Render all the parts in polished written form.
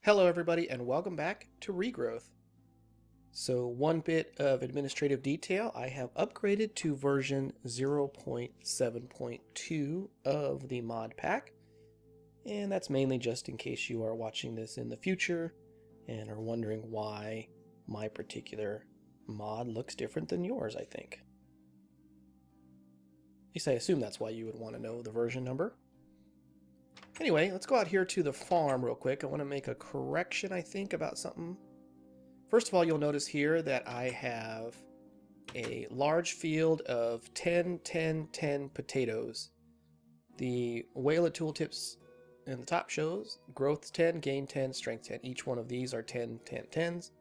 Hello everybody and welcome back to Regrowth. So one bit of administrative detail, I have upgraded to version 0.7.2 of the ModPack, and that's mainly just in case you are watching this in the future and are wondering why my particular mod looks different than yours, I think. At least I assume that's why you would want to know the version number. Anyway, let's go out here to the farm real quick. I want to make a correction, I think, about something. First of all, you'll notice here that I have a large field of 10, 10, 10 potatoes. The Whale tooltips in the top shows growth 10, gain 10, strength 10. Each one of these are 10, 10, 10s.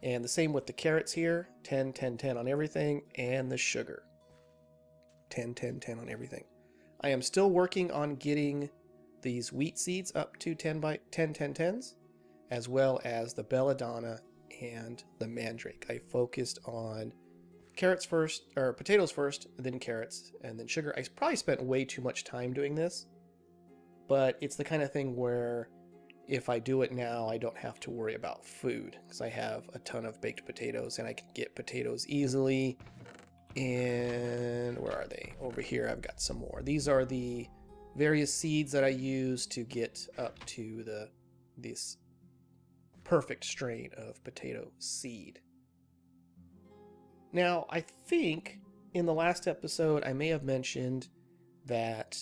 And the same with the carrots here, 10, 10, 10 on everything, and the sugar. 10, 10, 10 on everything. I am still working on getting these wheat seeds up to 10 by 10 10 10s, as well as the belladonna and the mandrake. I focused on carrots first, or potatoes first, then carrots, and then sugar. I probably spent way too much time doing this, but it's the kind of thing where if I do it now, I don't have to worry about food, because I have a ton of baked potatoes and I can get potatoes easily. And where are they? Over here I've got some more. These are the various seeds that I use to get up to this perfect strain of potato seed. Now, I think in the last episode I may have mentioned that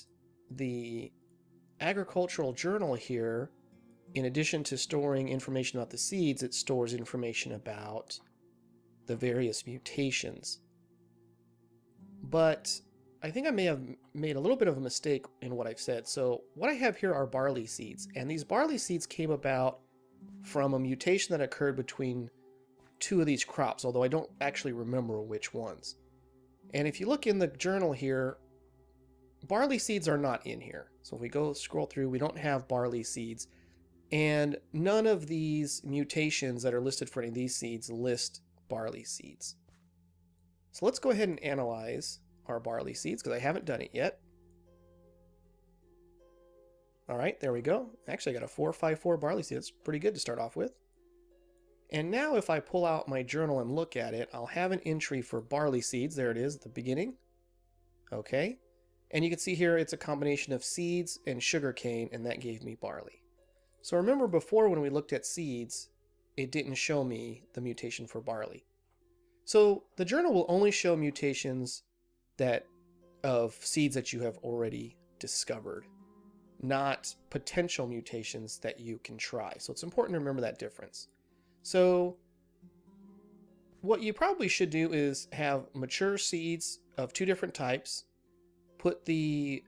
the agricultural journal here, in addition to storing information about the seeds, it stores information about the various mutations. But I think I may have made a little bit of a mistake in what I've said. So what I have here are barley seeds, and these barley seeds came about from a mutation that occurred between two of these crops, although I don't actually remember which ones. And if you look in the journal here, barley seeds are not in here. So if we go scroll through, we don't have barley seeds, and none of these mutations that are listed for any of these seeds list barley seeds. So let's go ahead and analyze our barley seeds, because I haven't done it yet. Alright, there we go. Actually, I got a 454 barley seed. That's pretty good to start off with. And now if I pull out my journal and look at it, I'll have an entry for barley seeds. There it is at the beginning. Okay. And you can see here it's a combination of seeds and sugarcane, and that gave me barley. So remember before when we looked at seeds, it didn't show me the mutation for barley. So the journal will only show mutations of seeds that you have already discovered, not potential mutations that you can try. So it's important to remember that difference. So what you probably should do is have mature seeds of two different types, put the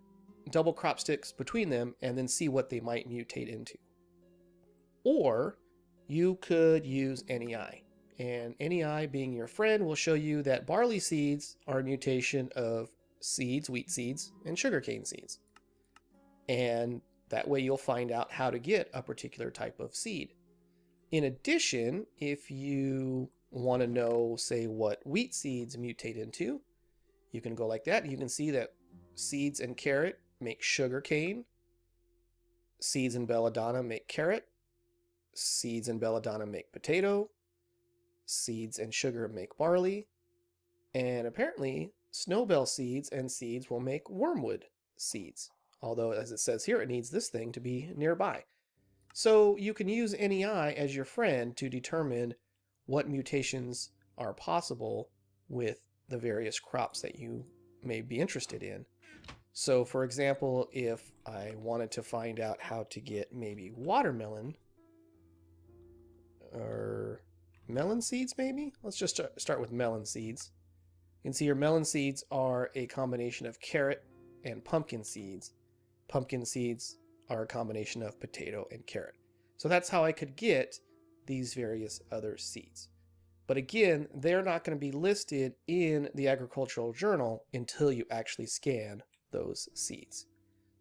double crop sticks between them, and then see what they might mutate into. Or you could use NEI. And NEI, being your friend, will show you that barley seeds are a mutation of seeds, wheat seeds, and sugarcane seeds. And that way you'll find out how to get a particular type of seed. In addition, if you want to know, say, what wheat seeds mutate into, you can go like that. You can see that seeds and carrot make sugarcane, seeds and belladonna make carrot, seeds and belladonna make potato, seeds and sugar make barley, and apparently snowbell seeds and seeds will make wormwood seeds. Although, as it says here, it needs this thing to be nearby. So you can use NEI as your friend to determine what mutations are possible with the various crops that you may be interested in. So for example, if I wanted to find out how to get maybe watermelon or melon seeds, maybe? Let's just start with melon seeds. You can see your melon seeds are a combination of carrot and pumpkin seeds. Pumpkin seeds are a combination of potato and carrot. So that's how I could get these various other seeds. But again, they're not going to be listed in the agricultural journal until you actually scan those seeds.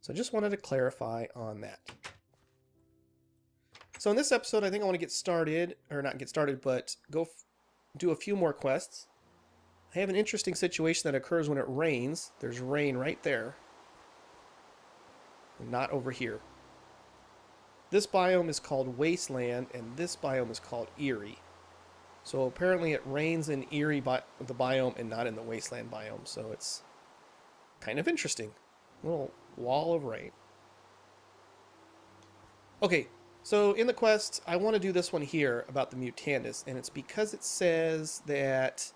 So I just wanted to clarify on that. So in this episode, I think I want to get started, or not get started, but go do a few more quests. I have an interesting situation that occurs when it rains. There's rain right there, and not over here. this biome is called Wasteland, and this biome is called Eerie. So apparently it rains in Eerie the biome and not in the Wasteland biome. So it's kind of interesting. Little wall of rain. Okay, so in the quest, I want to do this one here about the Mutandis, and it's because it says that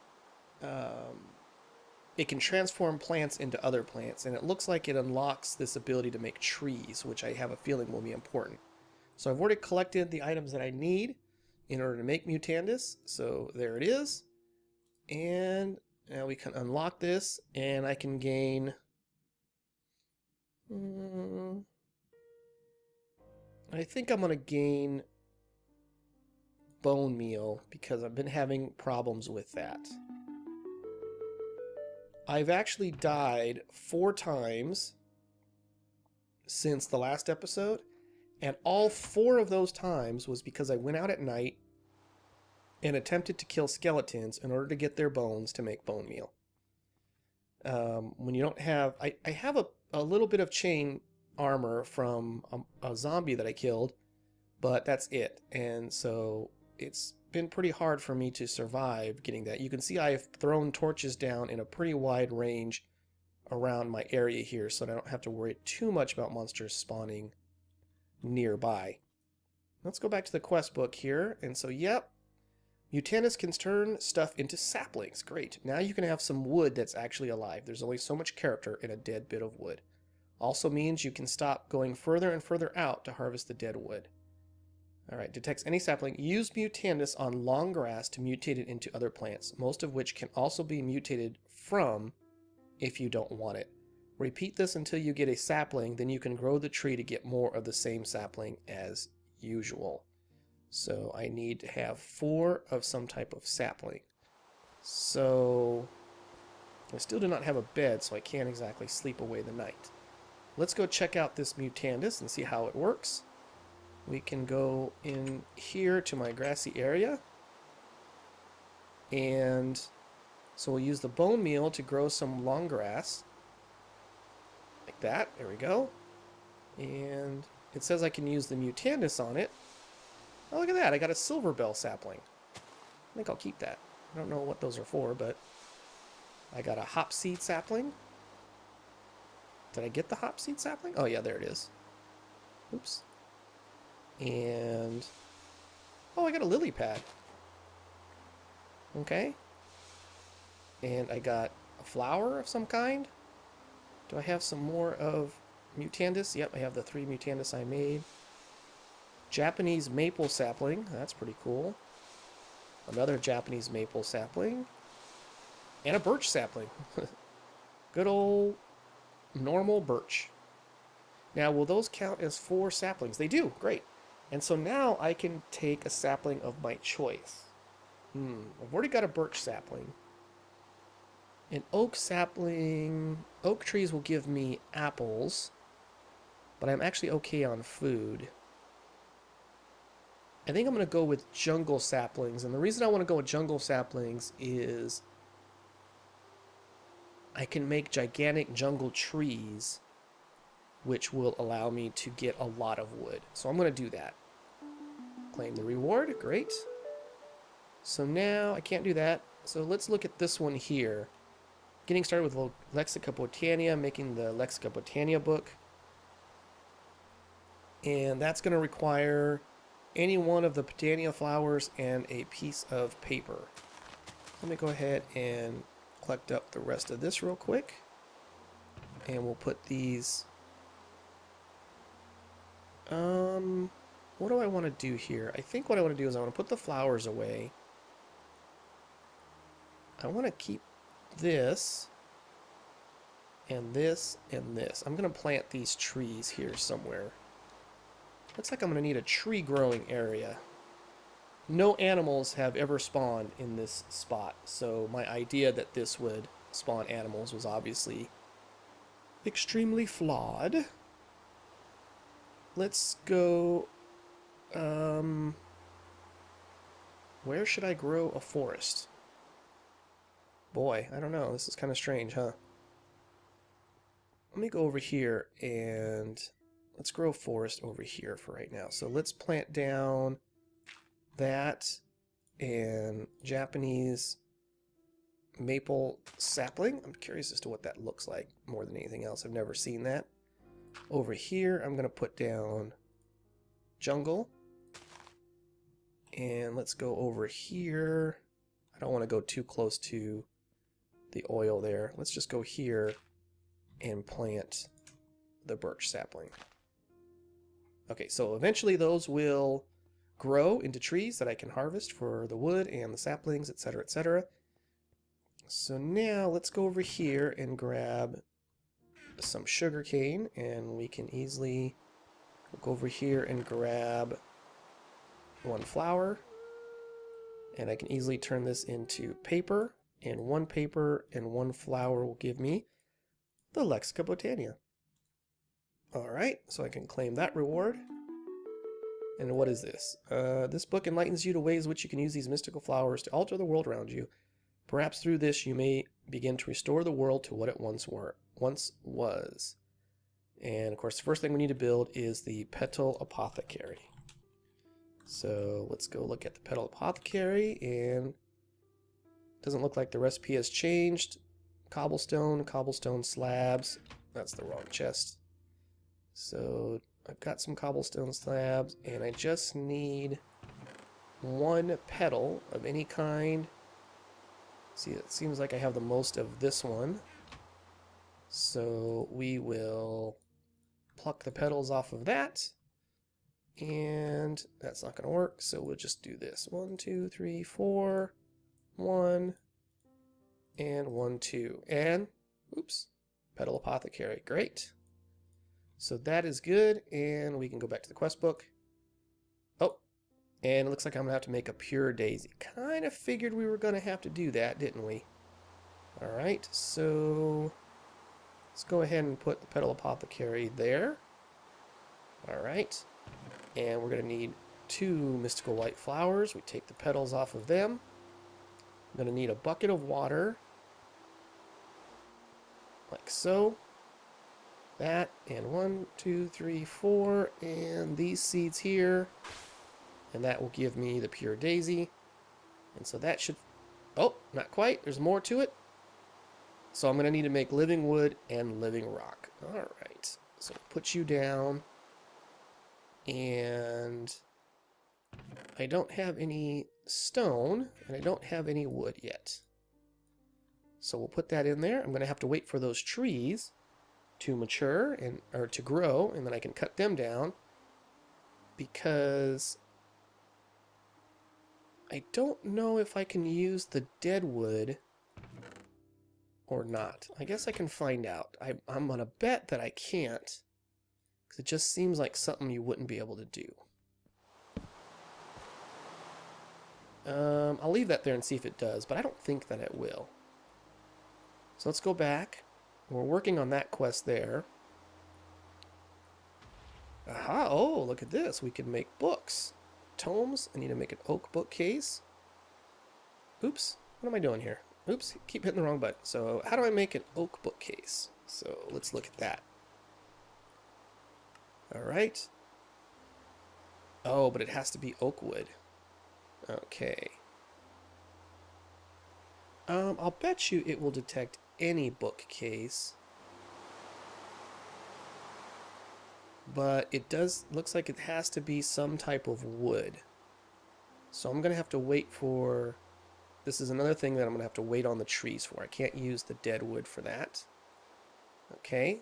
it can transform plants into other plants, and it looks like it unlocks this ability to make trees, which I have a feeling will be important. So I've already collected the items that I need in order to make Mutandis, so there it is. And now we can unlock this, and I can gain... I think I'm going to gain bone meal because I've been having problems with that. I've actually died 4 times since the last episode, and all 4 of those times was because I went out at night and attempted to kill skeletons in order to get their bones to make bone meal. When you don't have... I have a little bit of chain armor from a zombie that I killed, but that's it. And so it's been pretty hard for me to survive getting that. You can see I've thrown torches down in a pretty wide range around my area here, so I don't have to worry too much about monsters spawning nearby. Let's go back to the quest book here. And so, yep, Mutandis can turn stuff into saplings. Great. Now you can have some wood that's actually alive. There's only so much character in a dead bit of wood. Also means you can stop going further and further out to harvest the dead wood. Alright, detects any sapling. Use Mutandis on long grass to mutate it into other plants, most of which can also be mutated from if you don't want it. Repeat this until you get a sapling, then you can grow the tree to get more of the same sapling as usual. So I need to have 4 of some type of sapling. So I still do not have a bed, so I can't exactly sleep away the night. Let's go check out this Mutandis and see how it works. We can go in here to my grassy area. And so we'll use the bone meal to grow some long grass. Like that. There we go. And it says I can use the Mutandis on it. Oh, look at that. I got a silver bell sapling. I think I'll keep that. I don't know what those are for, but I got a hop seed sapling. Did I get the hop seed sapling? Oh, yeah, there it is. Oops. And... oh, I got a lily pad. Okay. And I got a flower of some kind. Do I have some more of Mutandis? Yep, I have the 3 Mutandis I made. Japanese maple sapling. That's pretty cool. Another Japanese maple sapling. And a birch sapling. Good old normal birch. Now, will those count as 4 saplings? They do. Great. And so now I can take a sapling of my choice. I've already got a birch sapling. An oak sapling... oak trees will give me apples, but I'm actually okay on food. I think I'm going to go with jungle saplings, and the reason I want to go with jungle saplings is I can make gigantic jungle trees, which will allow me to get a lot of wood. So I'm going to do that. Claim the reward. Great. So now I can't do that. So let's look at this one here. Getting started with Lexica Botania, making the Lexica Botania book. And that's going to require any one of the Botania flowers and a piece of paper. Let me go ahead and collect up the rest of this real quick. And we'll put these... what do I want to do here? I think what I want to do is I want to put the flowers away. I want to keep this, and this, and this. I'm going to plant these trees here somewhere. Looks like I'm going to need a tree growing area. No animals have ever spawned in this spot, so my idea that this would spawn animals was obviously extremely flawed. Let's go... where should I grow a forest? Boy, I don't know. This is kind of strange, huh? Let me go over here and let's grow forest over here for right now. So let's plant down that and Japanese maple sapling. I'm curious as to what that looks like more than anything else. I've never seen that. Over here, I'm going to put down jungle. And let's go over here. I don't want to go too close to the oil there. Let's just go here and plant the birch sapling. Okay, so eventually those will grow into trees that I can harvest for the wood and the saplings, etc., etc. So now let's go over here and grab some sugar cane, and we can easily go over here and grab one flower, and I can easily turn this into paper, and one paper and one flower will give me the Lexica Botania. Alright, so I can claim that reward. And what is this? This book enlightens you to ways which you can use these mystical flowers to alter the world around you. Perhaps through this you may begin to restore the world to what it once was. And of course the first thing we need to build is the Petal Apothecary. So let's go look at the Petal Apothecary, and it doesn't look like the recipe has changed. Cobblestone slabs. That's the wrong chest. So I've got some cobblestone slabs, and I just need one petal of any kind. See, it seems like I have the most of this one. So we will pluck the petals off of that. And that's not going to work, so we'll just do this. 1, 2, 3, 4. 1. And 1, 2. And, oops, Petal Apothecary. Great. So that is good, and we can go back to the quest book. Oh, and it looks like I'm going to have to make a pure daisy. Kind of figured we were going to have to do that, didn't we? Alright, so let's go ahead and put the Petal Apothecary there. Alright, and we're going to need 2 mystical white flowers. We take the petals off of them. I'm going to need a bucket of water, like so. That, and 1, 2, 3, 4, and these seeds here, and that will give me the pure daisy. And so that should, oh, not quite, there's more to it. So I'm going to need to make living wood and living rock. Alright, so put you down, and I don't have any stone, and I don't have any wood yet. So we'll put that in there. I'm going to have to wait for those trees to mature, and or to grow, and then I can cut them down, because I don't know if I can use the dead wood or not. I guess I can find out. I'm gonna bet that I can't, because it just seems like something you wouldn't be able to do. I'll leave that there and see if it does, but I don't think that it will. So let's go back. We're working on that quest there. Aha! Oh, look at this. We can make books. Tomes. I need to make an oak bookcase. Oops. What am I doing here? Oops. Keep hitting the wrong button. So how do I make an oak bookcase? So let's look at that. Alright. Oh, but it has to be oak wood. Okay. I'll bet you it will detect any bookcase, but it looks like it has to be some type of wood. So I'm gonna have to wait for, this is another thing that I'm gonna have to wait on the trees for. I can't use the dead wood for that. Okay,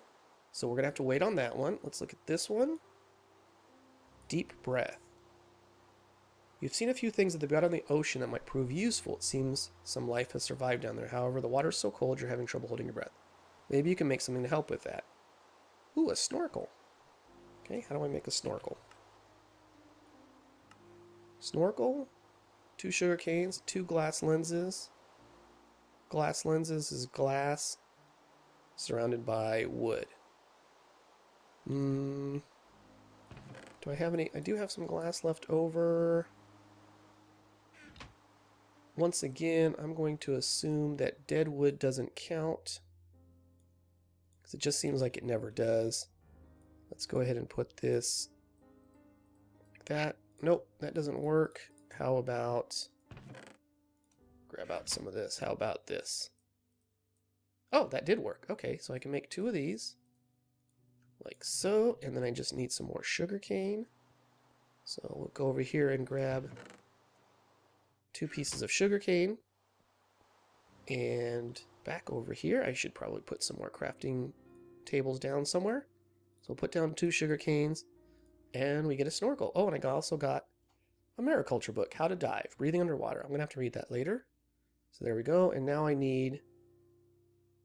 so we're gonna have to wait on that one. Let's look at this one. Deep breath. You've seen a few things at the bottom of the ocean that might prove useful. It seems some life has survived down there. However, the water's so cold you're having trouble holding your breath. Maybe you can make something to help with that. Ooh, a snorkel. Okay, how do I make a snorkel? Snorkel, 2 sugar canes, 2 glass lenses. Glass lenses is glass surrounded by wood. Do I have any? I do have some glass left over. Once again, I'm going to assume that dead wood doesn't count, because it just seems like it never does. Let's go ahead and put this like that. Nope, that doesn't work. How about grab out some of this? How about this? Oh, that did work. Okay, so I can make 2 of these like so, and then I just need some more sugar cane. So we'll go over here and grab 2 pieces of sugar cane. And back over here, I should probably put some more crafting tables down somewhere. So we'll put down 2 sugar canes, and we get a snorkel. Oh, and I also got a mariculture book, How to Dive, Breathing Underwater. I'm going to have to read that later. So there we go, and now I need...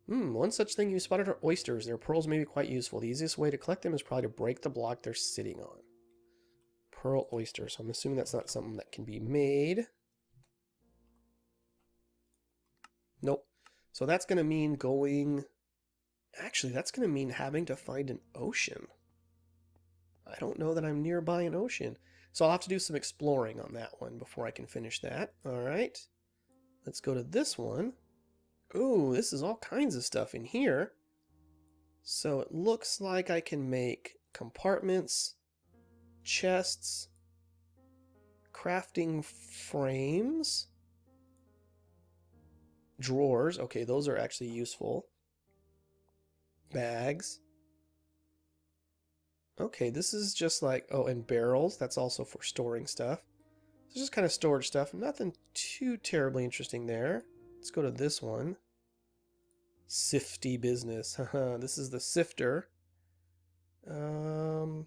one such thing you spotted are oysters. Their pearls may be quite useful. The easiest way to collect them is probably to break the block they're sitting on. Pearl oyster, so I'm assuming that's not something that can be made. Nope. So that's going to mean going... Actually, that's going to mean having to find an ocean. I don't know that I'm nearby an ocean. So I'll have to do some exploring on that one before I can finish that. All right. Let's go to this one. Ooh, this is all kinds of stuff in here. So it looks like I can make compartments, chests, crafting frames, drawers. Okay, those are actually useful. Bags. Okay, this is just like, oh, and barrels. That's also for storing stuff. So just kind of storage stuff. Nothing too terribly interesting there. Let's go to this one. Sifty business. This is the sifter. I'm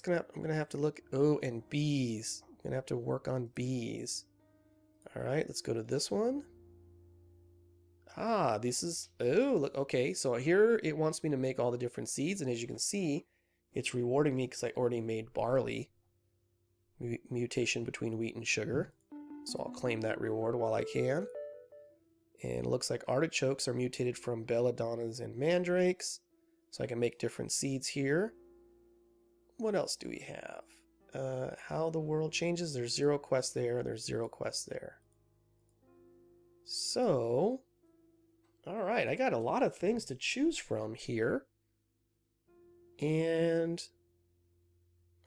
gonna have to look. Oh, and bees. I'm gonna have to work on bees. All right, let's go to this one. Ah, this is, oh, look, okay, so here it wants me to make all the different seeds, and as you can see, it's rewarding me because I already made barley. Mutation between wheat and sugar. So I'll claim that reward while I can. And it looks like artichokes are mutated from belladonnas and mandrakes. So I can make different seeds here. What else do we have? How the world changes. There's 0 quests there. There's 0 quests there. So... Alright, I got a lot of things to choose from here. And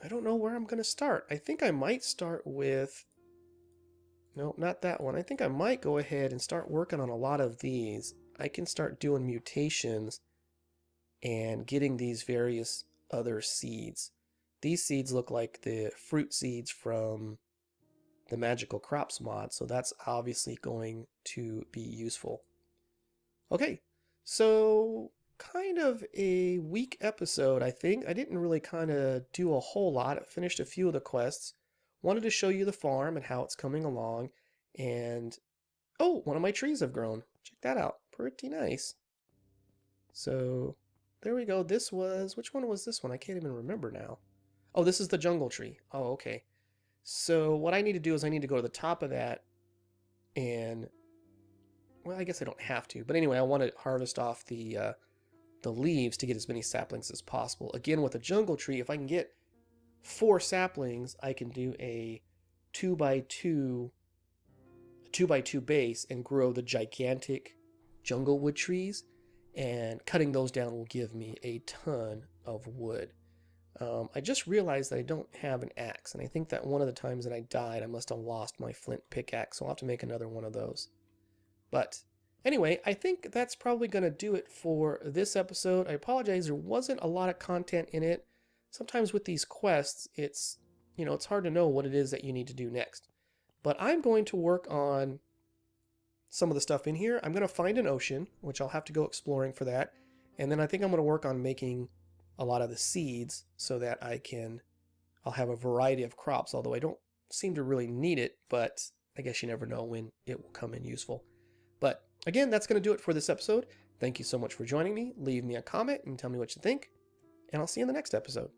I don't know where I'm going to start. I think I might start with... No, not that one. I think I might go ahead and start working on a lot of these. I can start doing mutations and getting these various other seeds. These seeds look like the fruit seeds from the Magical Crops mod, so that's obviously going to be useful. Okay, so kind of a weak episode, I think. I didn't really kind of do a whole lot. I finished a few of the quests. Wanted to show you the farm and how it's coming along. And, oh, one of my trees have grown. Check that out. Pretty nice. So, there we go. This was, which one was this one? I can't even remember now. Oh, this is the jungle tree. Oh, okay. So, what I need to do is I need to go to the top of that and... Well, I guess I don't have to. But anyway, I want to harvest off the leaves to get as many saplings as possible. Again, with a jungle tree, if I can get 4 saplings, I can do a 2x2 base and grow the gigantic jungle wood trees. And cutting those down will give me a ton of wood. I just realized that I don't have an axe. And I think that one of the times that I died, I must have lost my flint pickaxe. So I'll have to make another one of those. But anyway, I think that's probably going to do it for this episode. I apologize, there wasn't a lot of content in it. Sometimes with these quests, it's hard to know what it is that you need to do next. But I'm going to work on some of the stuff in here. I'm going to find an ocean, which I'll have to go exploring for that. And then I think I'm going to work on making a lot of the seeds so that I'll have a variety of crops, although I don't seem to really need it, but I guess you never know when it will come in useful. But again, that's going to do it for this episode. Thank you so much for joining me. Leave me a comment and tell me what you think, and I'll see you in the next episode.